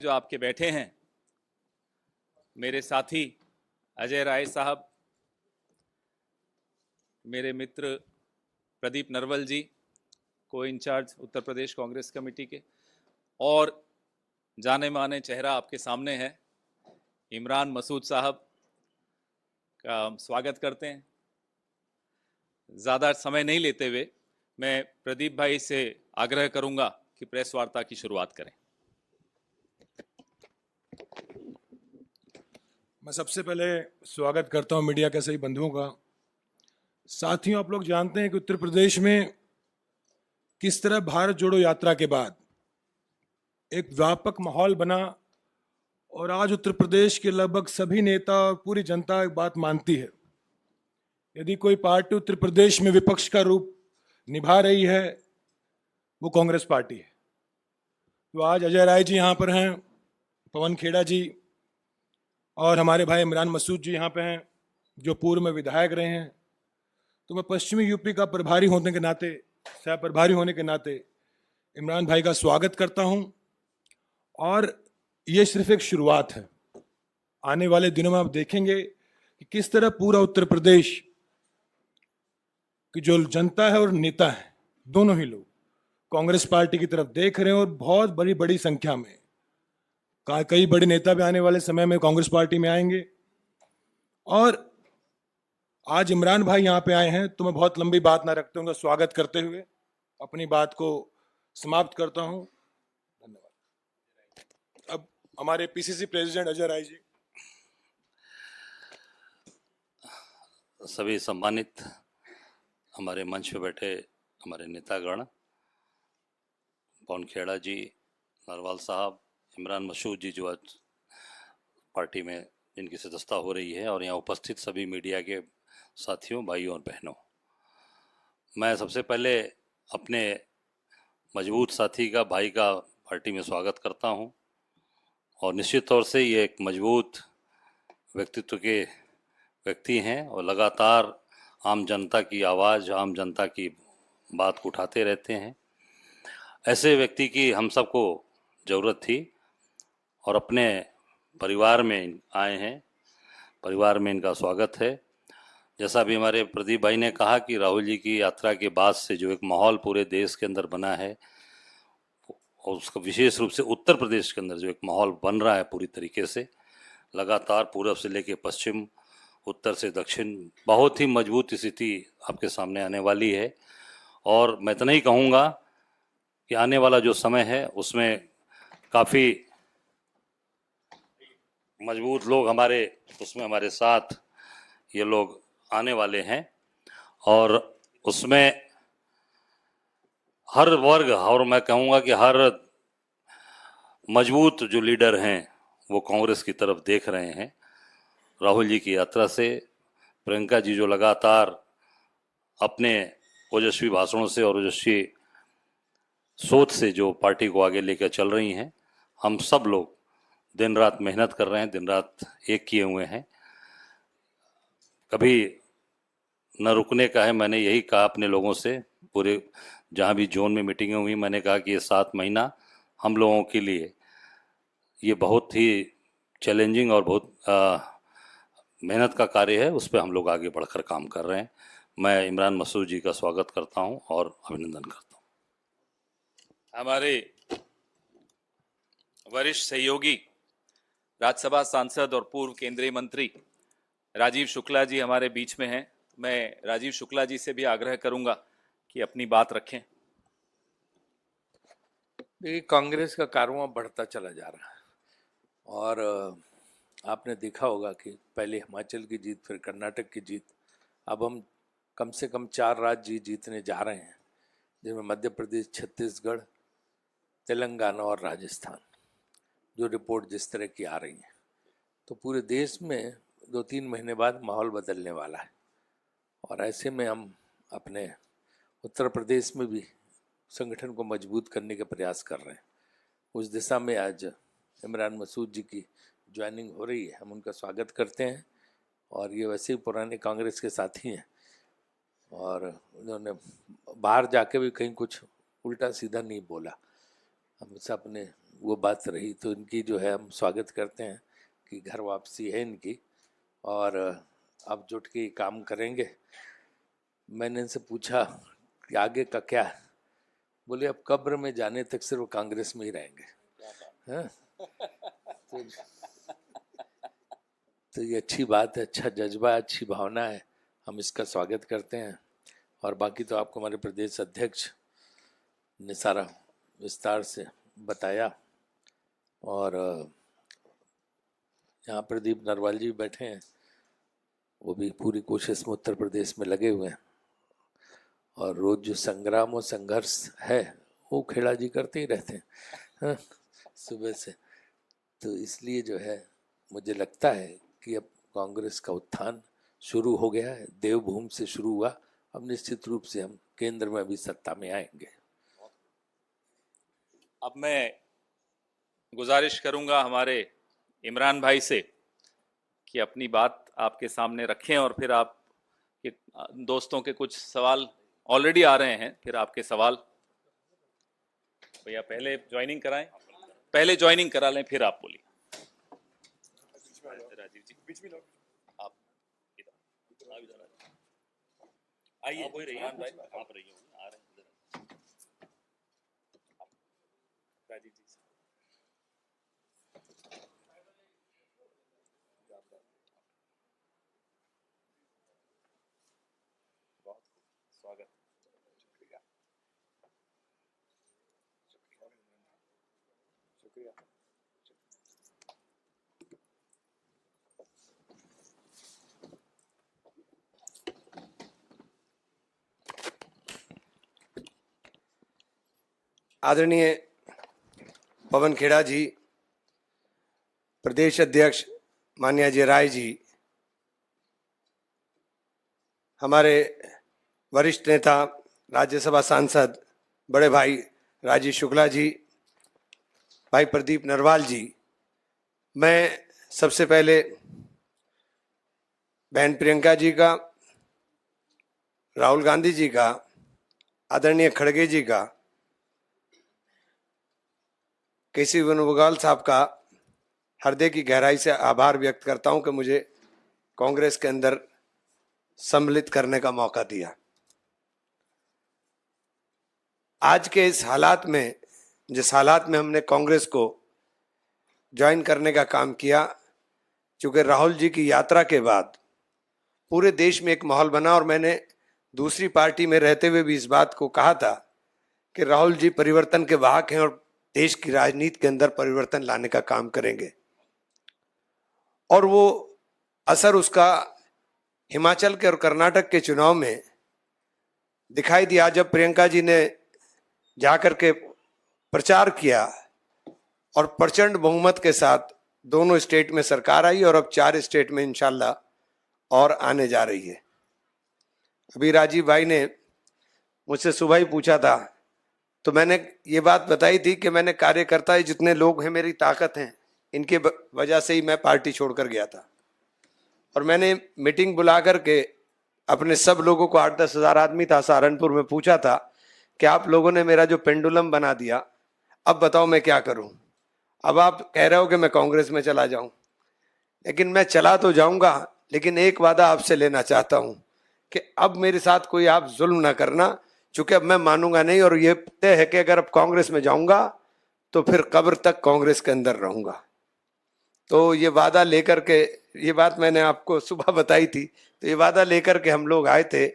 जो आपके बैठे हैं, मेरे साथी अजय राय साहब, मेरे मित्र प्रदीप नरवल जी, को इंचार्ज उत्तर प्रदेश कांग्रेस कमेटी के, और जाने माने चेहरा आपके सामने है इमरान मसूद साहब का हम स्वागत करते हैं। ज़्यादा समय नहीं लेते हुए मैं प्रदीप भाई से आग्रह करूंगा कि प्रेस वार्ता की शुरुआत करें। मैं सबसे पहले स्वागत करता हूं मीडिया के सभी बंधुओं का। साथियों, आप लोग जानते हैं कि उत्तर प्रदेश में किस तरह भारत जोड़ो यात्रा के बाद एक व्यापक माहौल बना और आज उत्तर प्रदेश के लगभग सभी नेता और पूरी जनता एक बात मानती है, यदि कोई पार्टी उत्तर प्रदेश में विपक्ष का रूप निभा रही है वो कांग्रेस पार्टी है। तो आज अजय राय जी यहाँ पर हैं, पवन खेड़ा जी और हमारे भाई इमरान मसूद जी यहाँ पे हैं जो पूर्व में विधायक रहे हैं। तो मैं पश्चिमी यूपी का प्रभारी होने के नाते, सह प्रभारी होने के नाते इमरान भाई का स्वागत करता हूं। और ये सिर्फ एक शुरुआत है। आने वाले दिनों में आप देखेंगे कि किस तरह पूरा उत्तर प्रदेश की जो जनता है और नेता है, दोनों ही लोग कांग्रेस पार्टी की तरफ देख रहे हैं और बहुत बड़ी बड़ी संख्या में कई बड़े नेता भी आने वाले समय में कांग्रेस पार्टी में आएंगे। और आज इमरान भाई यहाँ पे आए हैं तो मैं बहुत लंबी बात ना रखते उनका स्वागत करते हुए अपनी बात को समाप्त करता हूं। धन्यवाद। अब हमारे पीसीसी प्रेसिडेंट अजय राय जी। सभी सम्मानित हमारे मंच पे बैठे हमारे नेतागण, पवन खेड़ा जी, नरवाल साहब, इमरान मसूद जी जो आज पार्टी में जिनकी सदस्यता हो रही है, और यहाँ उपस्थित सभी मीडिया के साथियों, भाइयों और बहनों, मैं सबसे पहले अपने मजबूत साथी का, भाई का पार्टी में स्वागत करता हूँ। और निश्चित तौर से ये एक मजबूत व्यक्तित्व के व्यक्ति हैं और लगातार आम जनता की आवाज़, आम जनता की बात को उठाते रहते हैं। ऐसे व्यक्ति की हम सबको ज़रूरत थी और अपने परिवार में आए हैं, परिवार में इनका स्वागत है। जैसा भी हमारे प्रदीप भाई ने कहा कि राहुल जी की यात्रा के बाद से जो एक माहौल पूरे देश के अंदर बना है, और उसका विशेष रूप से उत्तर प्रदेश के अंदर जो एक माहौल बन रहा है पूरी तरीके से, लगातार पूर्व से लेकर पश्चिम, उत्तर से दक्षिण, बहुत ही मजबूत स्थिति आपके सामने आने वाली है। और मैं इतना ही कहूँगा कि आने वाला जो समय है उसमें काफ़ी मजबूत लोग हमारे साथ ये लोग आने वाले हैं, और उसमें हर वर्ग, और मैं कहूँगा कि हर मजबूत जो लीडर हैं वो कांग्रेस की तरफ देख रहे हैं। राहुल जी की यात्रा से, प्रियंका जी जो लगातार अपने ओजस्वी भाषणों से और ओजस्वी सोच से जो पार्टी को आगे लेकर चल रही हैं, हम सब लोग दिन रात मेहनत कर रहे हैं, दिन रात एक किए हुए हैं, कभी न रुकने का है। मैंने यही कहा अपने लोगों से, पूरे जहाँ भी जोन में मीटिंगें हुई, मैंने कहा कि ये 7 महीना हम लोगों के लिए ये बहुत ही चैलेंजिंग और बहुत मेहनत का कार्य है, उस पर हम लोग आगे बढ़कर काम कर रहे हैं। मैं इमरान मसूद जी का स्वागत करता हूं और अभिनंदन करता हूं। हमारे वरिष्ठ सहयोगी राज्यसभा सांसद और पूर्व केंद्रीय मंत्री राजीव शुक्ला जी हमारे बीच में हैं। मैं राजीव शुक्ला जी से भी आग्रह करूंगा कि अपनी बात रखें। देखिए, कांग्रेस का कारवां बढ़ता चला जा रहा है और आपने देखा होगा कि पहले हिमाचल की जीत, फिर कर्नाटक की जीत, अब हम कम से कम 4 राज्य जीतने जा रहे हैं, जिनमें मध्य प्रदेश, छत्तीसगढ़, तेलंगाना और राजस्थान, जो रिपोर्ट जिस तरह की आ रही है। तो पूरे देश में 2-3 महीने बाद माहौल बदलने वाला है, और ऐसे में हम अपने उत्तर प्रदेश में भी संगठन को मजबूत करने के प्रयास कर रहे हैं। उस दिशा में आज इमरान मसूद जी की ज्वाइनिंग हो रही है, हम उनका स्वागत करते हैं। और ये वैसे ही पुराने कांग्रेस के साथी हैं और उन्होंने बाहर जाके भी कहीं कुछ उल्टा सीधा नहीं बोला, हमेशा अपने वो बात रही, तो इनकी जो है हम स्वागत करते हैं कि घर वापसी है इनकी, और अब जुट के काम करेंगे। मैंने इनसे पूछा कि आगे का क्या है, बोले अब कब्र में जाने तक सिर्फ कांग्रेस में ही रहेंगे। हाँ? तो ये अच्छी बात है, अच्छा जज्बा, अच्छी भावना है, हम इसका स्वागत करते हैं। और बाकी तो आपको हमारे प्रदेश अध्यक्ष ने सारा विस्तार से बताया, और यहाँ प्रदीप नरवाल जी बैठे हैं, वो भी पूरी कोशिश में उत्तर प्रदेश में लगे हुए हैं, और रोज जो संग्राम और संघर्ष है वो खेड़ा जी करते ही रहते हैं। हाँ, सुबह से। तो इसलिए जो है मुझे लगता है कि अब कांग्रेस का उत्थान शुरू हो गया है, देवभूमि से शुरू हुआ, अब निश्चित रूप से हम केंद्र में भी सत्ता में आएंगे। अब मैं गुजारिश करूंगा हमारे इमरान भाई से कि अपनी बात आपके सामने रखें, और फिर आप के दोस्तों के कुछ सवाल ऑलरेडी आ रहे हैं, फिर आपके सवाल। भैया पहले ज्वाइनिंग कराएं, पहले ज्वाइनिंग करा लें, फिर आप बोलिए। राजीव जी आप इधर आइए, इमरान भाई आप रहिए, आ रहे हैं इधर। राजीव जी बहुत स्वागत। शुक्रिया शुक्रिया। आदरणीय पवन खेड़ा जी, प्रदेश अध्यक्ष मान्य अजय राय जी, हमारे वरिष्ठ नेता राज्यसभा सांसद बड़े भाई राजीव शुक्ला जी, भाई प्रदीप नरवाल जी, मैं सबसे पहले बहन प्रियंका जी का, राहुल गांधी जी का, आदरणीय खड़गे जी का, केसी वेणुगोपाल साहब का हृदय की गहराई से आभार व्यक्त करता हूं कि मुझे कांग्रेस के अंदर सम्मिलित करने का मौका दिया। आज के इस हालात में, जिस हालात में हमने कांग्रेस को ज्वाइन करने का काम किया, चूंकि राहुल जी की यात्रा के बाद पूरे देश में एक माहौल बना, और मैंने दूसरी पार्टी में रहते हुए भी इस बात को कहा था कि राहुल जी परिवर्तन के वाहक हैं और देश की राजनीति के अंदर परिवर्तन लाने का काम करेंगे। और वो असर उसका हिमाचल के और कर्नाटक के चुनाव में दिखाई दिया, जब प्रियंका जी ने जाकर के प्रचार किया और प्रचंड बहुमत के साथ दोनों स्टेट में सरकार आई, और अब 4 स्टेट में इंशाल्लाह और आने जा रही है। अभी राजीव भाई ने मुझसे सुबह ही पूछा था, तो मैंने ये बात बताई थी कि मैंने कार्यकर्ता ही जितने लोग हैं, मेरी ताकत हैं, इनके वजह से ही मैं पार्टी छोड़कर गया था। और मैंने मीटिंग बुला करके अपने सब लोगों को, 8-10 हज़ार आदमी था सहारनपुर में, पूछा था कि आप लोगों ने मेरा जो पेंडुलम बना दिया, अब बताओ मैं क्या करूं। अब आप कह रहे हो कि मैं कांग्रेस में चला जाऊं, लेकिन मैं चला तो जाऊंगा, लेकिन एक वादा आपसे लेना चाहता हूं कि अब मेरे साथ कोई आप जुल्म ना करना, चूंकि अब मैं मानूंगा नहीं, और ये तय है कि अगर अब कांग्रेस में जाऊंगा तो फिर कब्र तक कांग्रेस के अंदर रहूंगा। तो ये वादा लेकर के, ये बात मैंने आपको सुबह बताई थी, तो ये वादा लेकर के हम लोग आए थे।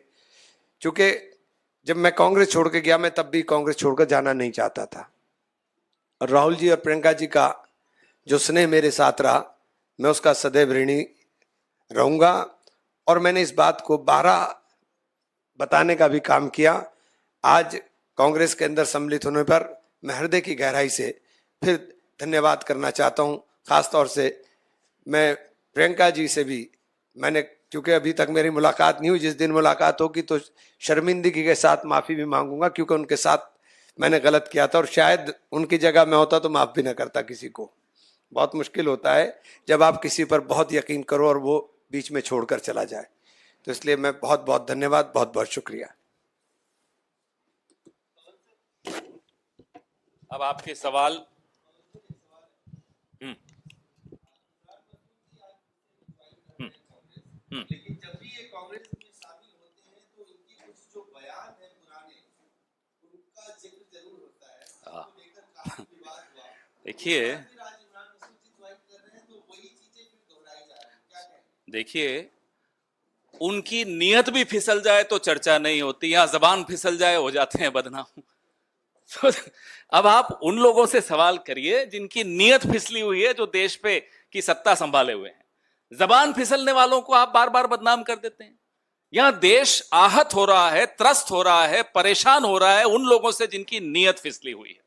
चूंकि जब मैं कांग्रेस छोड़ के गया, मैं तब भी कांग्रेस छोड़कर जाना नहीं चाहता था, और राहुल जी और प्रियंका जी का जो स्नेह मेरे साथ रहा, मैं उसका सदैव ऋणी रहूंगा। और मैंने इस बात को 12 बताने का भी काम किया। आज कांग्रेस के अंदर सम्मिलित होने पर मैं हृदय की गहराई से फिर धन्यवाद करना चाहता हूं। खास तौर से मैं प्रियंका जी से भी, मैंने, क्योंकि अभी तक मेरी मुलाकात नहीं हुई, जिस दिन मुलाकात होगी तो शर्मिंदगी के साथ माफ़ी भी मांगूंगा, क्योंकि उनके साथ मैंने गलत किया था, और शायद उनकी जगह मैं होता तो माफ़ भी ना करता किसी को। बहुत मुश्किल होता है जब आप किसी पर बहुत यकीन करो और वो बीच में छोड़कर चला जाए। तो इसलिए मैं बहुत बहुत धन्यवाद, बहुत बहुत शुक्रिया। अब आपके सवाल देखिए देखिए उनकी नीयत भी फिसल जाए तो चर्चा नहीं होती, यहां जबान फिसल जाए हो जाते हैं बदनाम। तो अब आप उन लोगों से सवाल करिए जिनकी नीयत फिसली हुई है, जो देश पे की सत्ता संभाले हुए हैं। जबान फिसलने वालों को आप बार बार बदनाम कर देते हैं। यहां देश आहत हो रहा है, त्रस्त हो रहा है, परेशान हो रहा है उन लोगों से जिनकी नीयत फिसली हुई है।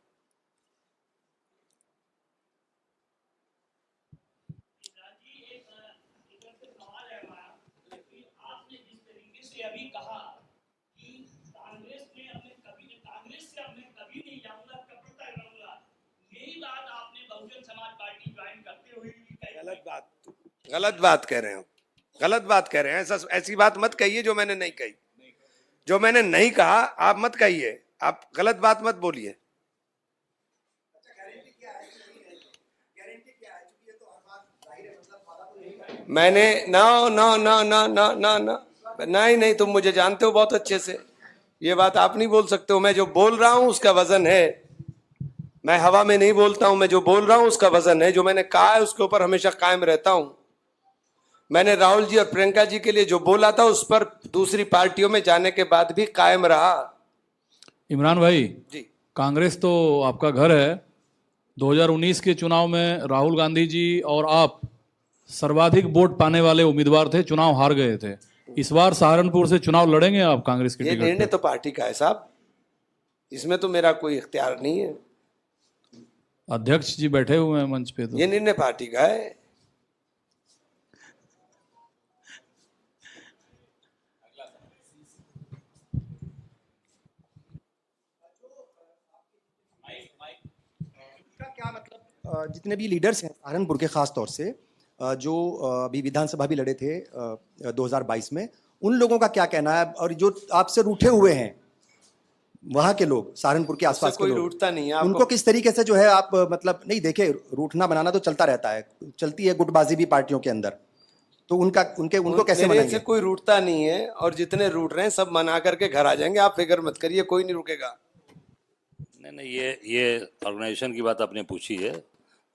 अभी कहा कि कांग्रेस से अब मैं कभी नहीं जाऊंगा, कब तक रहूंगा, यही बात आपने बहुजन समाज पार्टी ज्वाइन करते हुए भी कही। गलत बात कह रहे हो, गलत बात कह रहे हैं। ऐसा ऐसी बात मत कहिए जो मैंने नहीं कही। जो मैंने नहीं कहा आप मत कहिए, आप गलत बात मत बोलिए। मैंने ना ना ना ना ना ना ना नहीं नहीं, तुम मुझे जानते हो बहुत अच्छे से, ये बात आप नहीं बोल सकते हो। मैं जो बोल रहा हूं उसका वजन है, मैं हवा में नहीं बोलता हूं। मैं जो बोल रहा हूं उसका वजन है, जो मैंने कहा है उसके ऊपर हमेशा कायम रहता हूं। मैंने राहुल जी और प्रियंका जी के लिए जो बोला था उस पर दूसरी पार्टियों में जाने के बाद भी कायम रहा। इमरान भाई जी, कांग्रेस तो आपका घर है। 2019 के चुनाव में राहुल गांधी जी और आप सर्वाधिक वोट पाने वाले उम्मीदवार थे, चुनाव हार गए थे। इस बार सहारनपुर से चुनाव लड़ेंगे आप कांग्रेस की ये टिकट निर्णय पे? तो पार्टी का है साहब, इसमें तो मेरा कोई इख्तियार नहीं है। अध्यक्ष जी बैठे हुए हैं मंच पे, तो ये निर्णय पार्टी का है। का क्या मतलब, जितने भी लीडर्स हैं सहारनपुर के खास तौर से, जो अभी विधानसभा भी लड़े थे 2022 में, उन लोगों का क्या कहना है? और जो आपसे रूठे हुए हैं वहाँ के लोग, सहारनपुर के आसपास के कोई लोग, रूठता नहीं है। उनको किस तरीके से जो है आप मतलब, नहीं देखे, रूठना बनाना तो चलता रहता है, चलती है गुटबाजी भी पार्टियों के अंदर, तो उनको कैसे मेरे से मनाएंगे? कोई रूठता नहीं है, और जितने रूठ रहे हैं सब मना करके घर आ जाएंगे, आप फिक्र मत करिए, कोई नहीं रुकेगा। नहीं नहीं, ये ऑर्गेनाइजेशन की बात आपने पूछी है,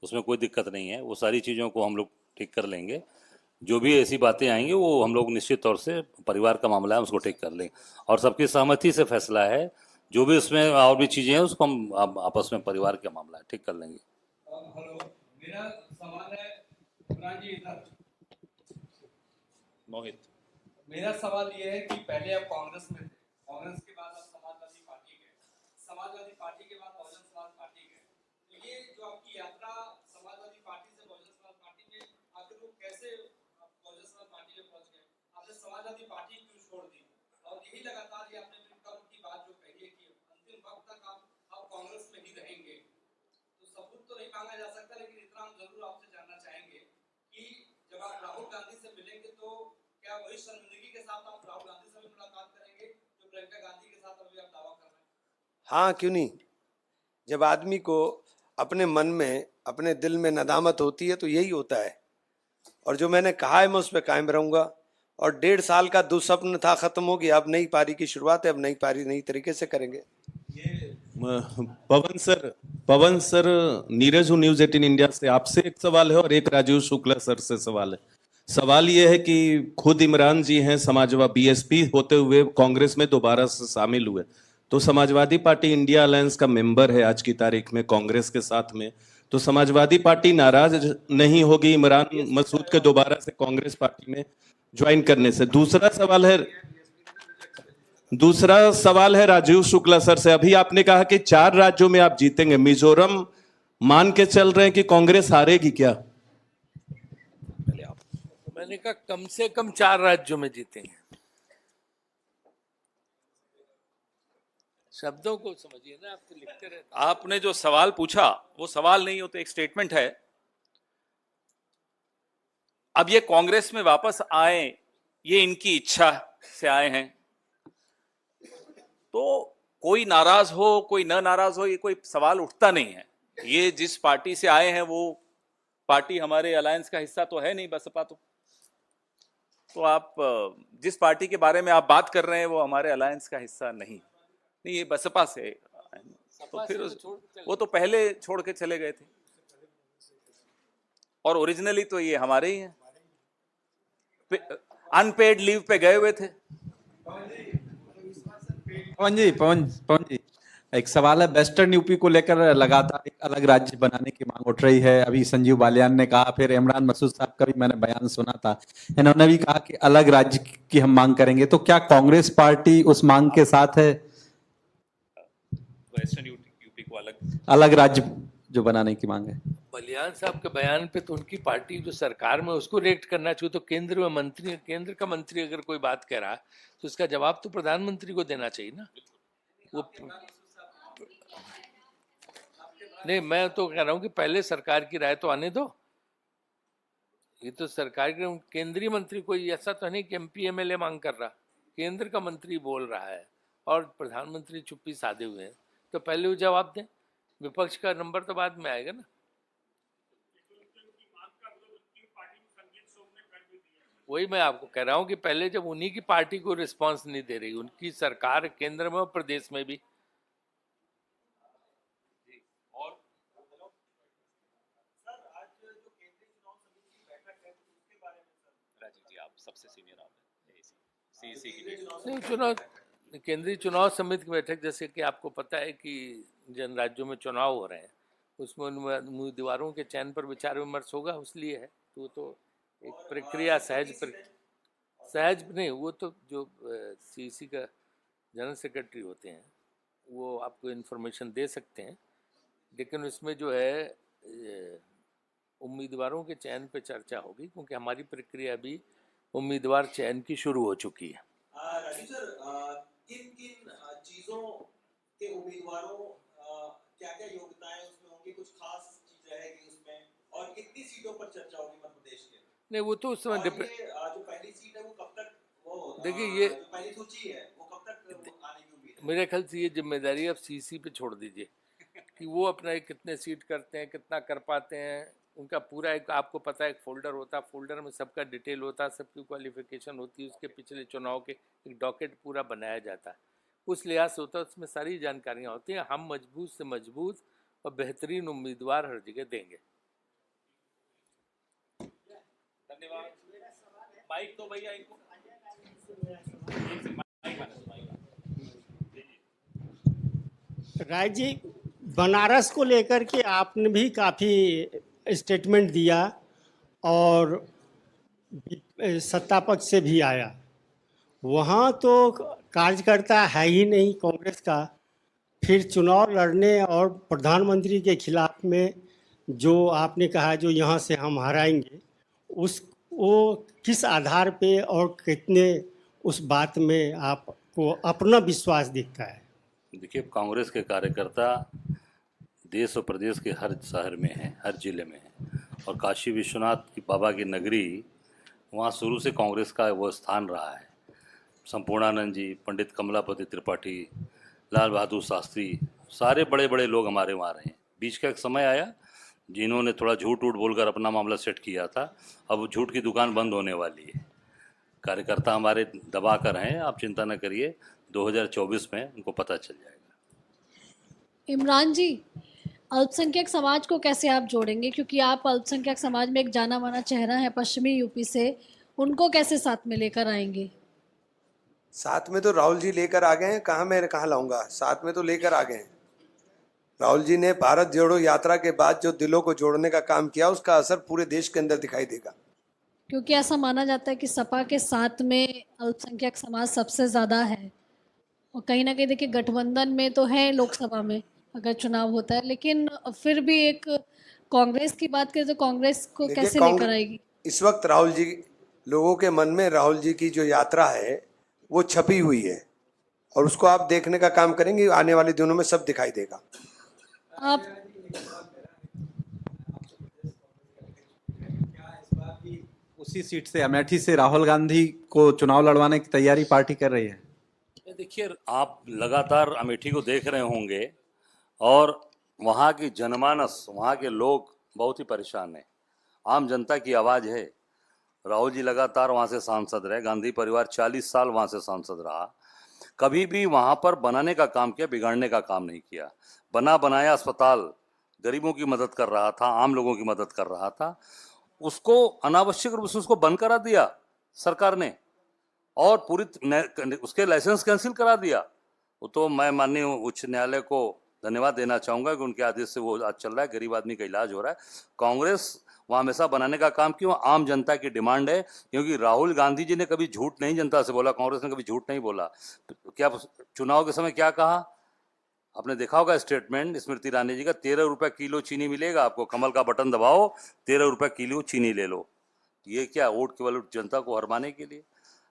उसमें कोई दिक्कत नहीं है। वो सारी चीज़ों को हम लोग ठीक कर लेंगे। जो भी ऐसी बातें आएंगी वो हम लोग निश्चित तौर से, परिवार का मामला है, उसको ठीक कर लेंगे और सबकी सहमति से फैसला है। जो भी उसमें और भी चीज़ें हैं उसको हम आपस में, परिवार का मामला है, ठीक कर लेंगे। हेलो, मेरा सवाल है इमरान जी इधर। मोहित, मेरा सवाल ये है कि पहले आप कांग्रेस में थे, कांग्रेस के बाद आप समाजवादी पार्टी गए, समाजवादी पार्टी के बाद बहुजन समाज पार्टी गए। तो ये जो आपकी यात्रा समाजवादी पार्टी से बहुजन समाज पार्टी में, आखिर वो कैसे आप बहुजन समाज पार्टी में पहुंच गए? आपने समाजवादी पार्टी क्यों छोड़ दी? और यही लगातार ये आपने कर्म की बात जो कही है कि अंतिम वक्त तक आप कांग्रेस में ही रहेंगे, तो सबूत तो नहीं मांगा जा सकता, लेकिन इतना हम जरूर आपसे जानना चाहेंगे कि जब आप राहुल गांधी से मिलेंगे तो क्या वही शर्मिंदगी के साथ आप राहुल गांधी से भी मुलाकात करेंगे जो प्रियंका गांधी के साथ अभी आप दावा कर रहे हैं? हाँ, क्यों नहीं। जब आदमी को अपने मन में, अपने दिल में नदामत होती है तो यही होता है, और जो मैंने कहा है मैं उस पर कायम रहूंगा। और 1.5 साल का दुस्वप्न था, खत्म हो गया। अब नई पारी की शुरुआत है, अब नई पारी नई तरीके से करेंगे। पवन सर, नीरज हूँ न्यूज 18 इंडिया से। आपसे एक सवाल है और एक राजीव शुक्ला सर से सवाल है। सवाल ये है कि खुद इमरान जी हैं समाजवादी बीएसपी होते हुए कांग्रेस में दोबारा से शामिल हुए, तो समाजवादी पार्टी इंडिया अलायंस का मेंबर है आज की तारीख में कांग्रेस के साथ में, तो समाजवादी पार्टी नाराज नहीं होगी इमरान मसूद के दोबारा से कांग्रेस पार्टी में ज्वाइन करने से? दूसरा सवाल है राजीव शुक्ला सर से। अभी आपने कहा कि 4 राज्यों में आप जीतेंगे, मिजोरम मान के चल रहे हैं कि कांग्रेस हारेगी क्या? मैंने कहा कम से कम 4 राज्यों में जीतेंगे। शब्दों को समझिए ना, आप तो लिखते रहते हैं। आपने जो सवाल पूछा वो सवाल नहीं होते, एक स्टेटमेंट है। अब ये कांग्रेस में वापस आए, ये इनकी इच्छा से आए हैं, तो कोई नाराज हो कोई न नाराज हो ये कोई सवाल उठता नहीं है। ये जिस पार्टी से आए हैं वो पार्टी हमारे अलायंस का हिस्सा तो है नहीं, बसपा। तो आप जिस पार्टी के बारे में आप बात कर रहे हैं वो हमारे अलायंस का हिस्सा नहीं, ये बसपा से। तो फिर वो तो पहले छोड़ के चले गए थे। और ओरिजिनली तो ये हमारे ही हैं, अनपेड लीव पे गए हुए थे। पवन जी, एक सवाल है। वेस्टर्न यूपी को लेकर लगातार एक अलग राज्य बनाने की मांग उठ रही है। अभी संजीव बालियान ने कहा, फिर इमरान मसूद साहब का भी मैंने बयान सुना था, इन्होंने भी कहा कि अलग राज्य की हम मांग करेंगे। तो क्या कांग्रेस पार्टी उस मांग के साथ है? वेस्टर्न यूपी को अलग राज्य जो बनाने की मांग है। बलियान साहब के बयान पे तो उनकी पार्टी जो सरकार में उसको रिएक्ट करना चाहिए। तो केंद्र का मंत्री अगर कोई बात कह रहा है तो उसका जवाब तो प्रधानमंत्री को देना चाहिए ना। वो नहीं, मैं तो कह रहा हूँ कि पहले सरकार की राय तो आने दो। ये तो सरकार के केंद्रीय मंत्री, कोई ऐसा तो नहीं कि MP MLA मांग कर रहा, केंद्र का मंत्री बोल रहा है और प्रधानमंत्री चुप्पी साधे हुए हैं। तो पहले वो जवाब दें, विपक्ष का नंबर तो बाद में आएगा ना। वही मैं आपको कह रहा हूँ कि पहले जब उन्हीं की पार्टी को रिस्पांस नहीं दे रही, उनकी सरकार केंद्र में और प्रदेश में भी। सबसे सीनियर नहीं, चुनाव केंद्रीय चुनाव समिति की बैठक, जैसे कि आपको पता है कि जिन राज्यों में चुनाव हो रहे हैं उसमें उम्मीदवारों के चयन पर विचार विमर्श होगा, इसलिए है। तो एक प्रक्रिया सहज नहीं, वो तो जो CEC का जनरल सेक्रेटरी होते हैं वो आपको इन्फॉर्मेशन दे सकते हैं, लेकिन उसमें जो है उम्मीदवारों के चयन पे चर्चा होगी, क्योंकि हमारी प्रक्रिया भी उम्मीदवार चयन की शुरू हो चुकी है। राजू सर, किन किन चीजों के उम्मीदवारों क्या क्या योग्यताएं उसमें होंगी, कुछ खास चीज रहेगी उसमें, और कितनी सीटों पर चर्चा होगी मध्य प्रदेश के? नहीं, वो तो उस समय जो पहली सीट है वो कब तक, वो देखिए ये जो पहली सूची है वो कब तक आने की उम्मीद है? मेरे ख्याल से ये जिम्मेदारी अब CC पे छोड़ दीजिए कि वो अपना कितने सीट करते हैं, कितना कर पाते हैं। उनका पूरा एक, आपको पता है, एक फोल्डर होता है, फोल्डर में सबका डिटेल होता है, सबकी क्वालिफिकेशन होती है, उसके पिछले चुनाव के एक डॉकेट पूरा बनाया जाता है, उस लिहाज से होता है, उसमें सारी जानकारियाँ होती हैं। हम मजबूत से मजबूत और बेहतरीन उम्मीदवार हर जगह देंगे। धन्यवाद। माइक तो भैया इनको राय जी, बनारस को लेकर के आपने भी काफ़ी स्टेटमेंट दिया और सत्ता पक्ष से भी आया। वहाँ तो कार्यकर्ता है ही नहीं कांग्रेस का, फिर चुनाव लड़ने और प्रधानमंत्री के खिलाफ में जो आपने कहा जो यहाँ से हम हराएंगे, वो किस आधार पे और कितने उस बात में आपको अपना विश्वास दिखता है? देखिए, कांग्रेस के कार्यकर्ता देश और प्रदेश के हर शहर में हैं, हर जिले में हैं, और काशी विश्वनाथ की बाबा की नगरी, वहाँ शुरू से कांग्रेस का वो स्थान रहा है। संपूर्णानंद जी, पंडित कमलापति त्रिपाठी, लाल बहादुर शास्त्री, सारे बड़े बड़े लोग हमारे वहाँ रहे हैं। बीच का एक समय आया जिन्होंने थोड़ा झूठ बोलकर अपना मामला सेट किया था, अब वो झूठ की दुकान बंद होने वाली है। कार्यकर्ता हमारे दबा कर हैं, आप चिंता न करिए, 2024 में उनको पता चल जाएगा। इमरान जी, अल्पसंख्यक समाज को कैसे आप जोड़ेंगे, क्योंकि आप अल्पसंख्यक समाज में एक जाना माना चेहरा है पश्चिमी यूपी से, उनको कैसे साथ में लेकर आएंगे? साथ में तो राहुल जी लेकर आ गए हैं, कहाँ लाऊंगा, साथ में तो लेकर आ गए हैं। राहुल जी ने भारत जोड़ो यात्रा के बाद जो दिलों को जोड़ने का काम किया, उसका असर पूरे देश के अंदर दिखाई देगा। क्योंकि ऐसा माना जाता है कि सपा के साथ में अल्पसंख्यक समाज सबसे ज़्यादा है, और कहीं ना कहीं देखिए गठबंधन में तो है लोकसभा में अगर चुनाव होता है, लेकिन फिर भी एक कांग्रेस की बात करें तो कांग्रेस को कैसे लेकर आएगी? इस वक्त राहुल जी, लोगों के मन में राहुल जी की जो यात्रा है वो छपी हुई है, और उसको आप देखने का काम करेंगे, आने वाले दिनों में सब दिखाई देगा। आप उसी सीट से, अमेठी से राहुल गांधी को चुनाव लड़वाने की तैयारी पार्टी कर रही है? देखिए, आप लगातार अमेठी को देख रहे होंगे, और वहाँ की जनमानस, वहाँ के लोग बहुत ही परेशान हैं। आम जनता की आवाज़ है। राहुल जी लगातार वहाँ से सांसद रहे, गांधी परिवार 40 साल वहाँ से सांसद रहा, कभी भी वहाँ पर बनाने का काम किया, बिगाड़ने का काम नहीं किया। बना बनाया अस्पताल गरीबों की मदद कर रहा था, आम लोगों की मदद कर रहा था, उसको अनावश्यक रूप से उसको बंद करा दिया सरकार ने और पूरी उसके लाइसेंस कैंसिल करा दिया। वो तो मैं माननीय उच्च न्यायालय को धन्यवाद देना चाहूंगा कि उनके आदेश से वो आज चल रहा है, गरीब आदमी का इलाज हो रहा है। कांग्रेस वहाँ हमेशा बनाने का काम क्यों, आम जनता की डिमांड है, क्योंकि राहुल गांधी जी ने कभी झूठ नहीं जनता से बोला, कांग्रेस ने कभी झूठ नहीं बोला। क्या चुनाव के समय क्या कहा आपने देखा होगा स्टेटमेंट स्मृति ईरानी जी का, 13 रुपए किलो चीनी मिलेगा आपको, कमल का बटन दबाओ 13 रुपए किलो चीनी ले लो। ये क्या वोट केवल जनता को हरमाने के लिए?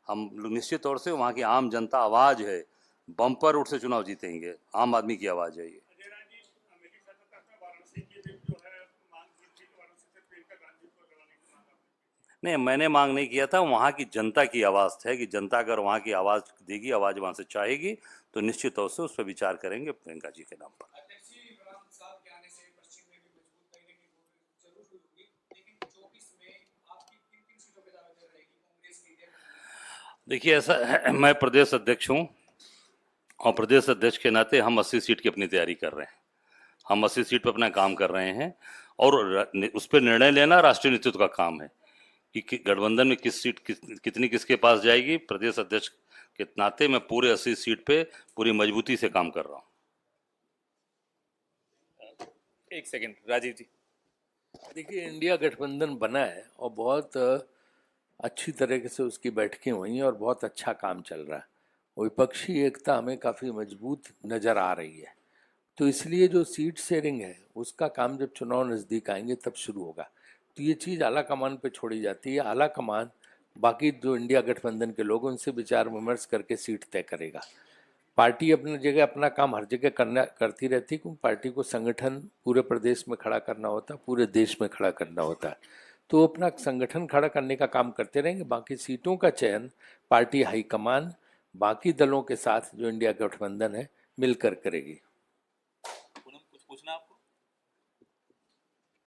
हम निश्चित तौर से वहाँ की आम जनता आवाज है, बम्पर वोट से चुनाव जीतेंगे, आम आदमी की आवाज है ये। नहीं, मैंने मांग नहीं किया था, वहाँ की जनता की आवाज़ है कि जनता अगर वहाँ की आवाज़ देगी, आवाज़ वहाँ से चाहेगी तो निश्चित तौर से उस पर विचार करेंगे प्रियंका जी के नाम पर। देखिए ऐसा है, मैं प्रदेश अध्यक्ष हूँ और प्रदेश अध्यक्ष के नाते हम 80 सीट की अपनी तैयारी कर रहे हैं। हम 80 सीट पर अपना काम कर रहे हैं और उस पर निर्णय लेना राष्ट्रीय नेतृत्व का काम है कि गठबंधन में किस सीट कितनी किसके पास जाएगी। प्रदेश अध्यक्ष के नाते मैं पूरे 80 सीट पे पूरी मजबूती से काम कर रहा हूँ। एक सेकंड राजीव जी। देखिए, इंडिया गठबंधन बना है और बहुत अच्छी तरीके से उसकी बैठकें हुई और बहुत अच्छा काम चल रहा है। विपक्षी एकता हमें काफ़ी मजबूत नज़र आ रही है। तो इसलिए जो सीट शेयरिंग है उसका काम जब चुनाव नज़दीक आएंगे तब शुरू होगा। तो ये चीज़ आला कमान पे छोड़ी जाती है। आला कमान बाकी जो इंडिया गठबंधन के लोग उनसे विचार विमर्श करके सीट तय करेगा। पार्टी अपनी जगह अपना काम हर जगह करती रहती है, क्योंकि पार्टी को संगठन पूरे प्रदेश में खड़ा करना होता है, पूरे देश में खड़ा करना होता है। तो अपना संगठन खड़ा करने का काम करते रहेंगे। बाकी सीटों का चयन पार्टी हाईकमान बाकी दलों के साथ जो इंडिया गठबंधन है मिलकर करेगी।